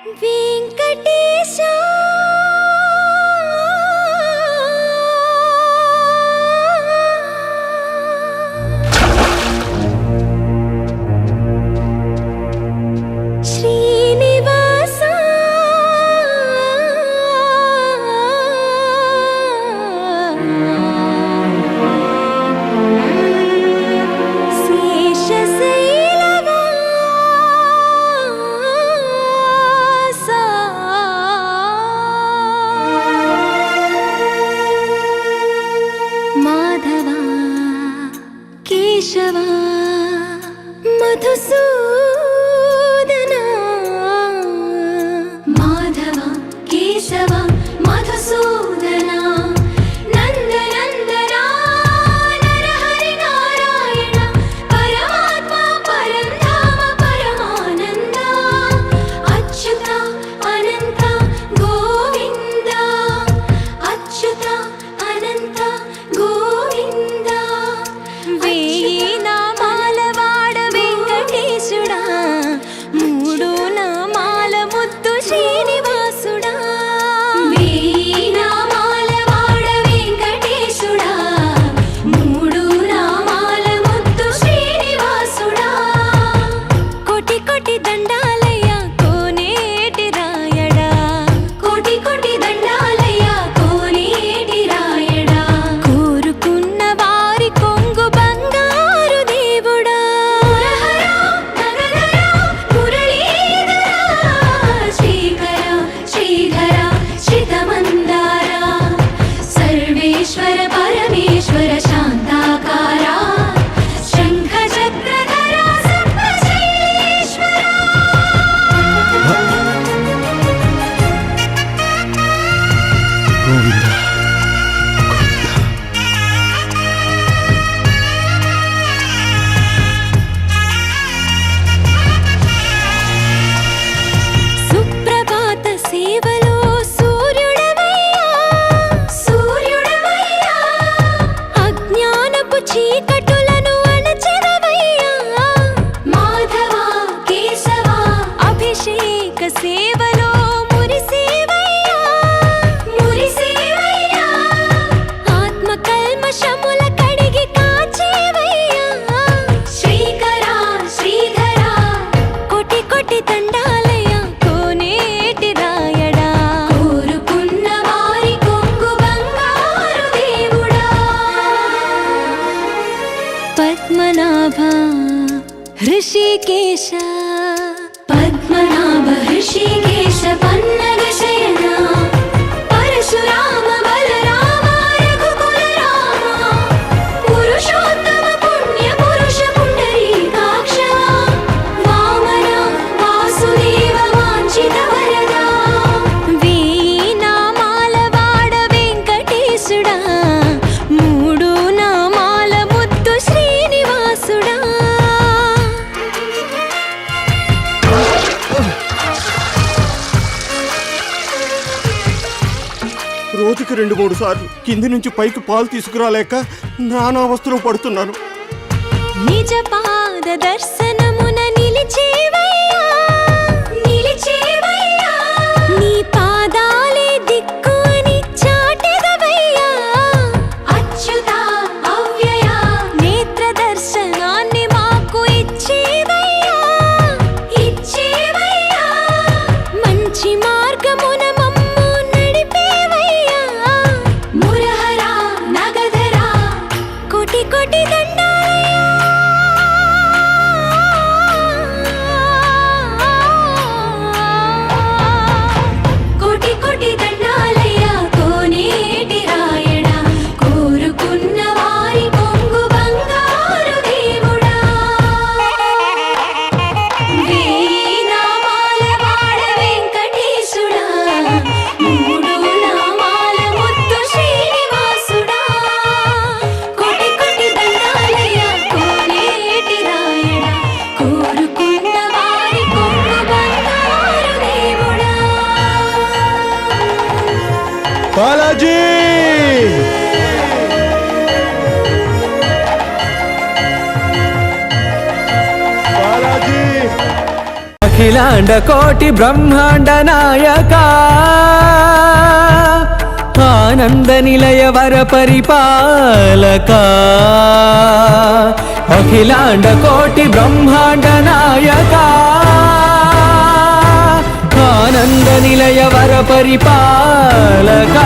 వెంకటేశా కేశవా మధుసూదనా మాధవ కేశవ మధుసూదనా నందనందనా నరహరి నారాయణ పరమాత్మ పరంధామ పరమానంద అచ్యుత అనంత గోవింద అచ్యుత అనంత గోవింద ऋषिकेश पद्मनाभ ऋषिकेश पन्नग शयना परशुराम बलराम रघुकुल रामा पुरुषोत्तम पुण्य पुरुष पुंडरीकाक्ष वामन वासुदेव वांछित वरदा वीणामाल वाड वेंकटेशुडा मूडु नामाल मुद्दु श्रीनिवासुडा రోజుకి 2-3 సార్లు కింది నుంచి పైకి పాలు తీసుకురాలేక నానా అవస్థలు పడుతున్నాను. నిజ పాద దర్శనమున నిలిచేవయ్యా నిలిచేవయ్యా నీ పాదాలే దిక్కు అని చాటెదవయ్యా అచ్యుత అవ్యయ నేత్ర దర్శనాన్ని మాకు ఇచ్చేవయ్యా ఇచ్చేవయ్యా మంచి మార్గమున కోటి దండాలయ్యా కోటి కోటి దండాలయ్యా కోనేటి రాయడా కోరుకున్న వారి కొంగు బంగారు దేవుడా వేనామాల వాడ వెంకటేశుడా మూడు నామాల ముద్దు శ్రీనివాసుడా బాలాజీ బాలాజీ అఖిలాండ కోటి బ్రహ్మాండ నాయక ఆనంద నిలయ వర పరిపాలక అఖిలాండ కోటి బ్రహ్మాండ నాయక ఆనంద నిలయ వర పరిపాలక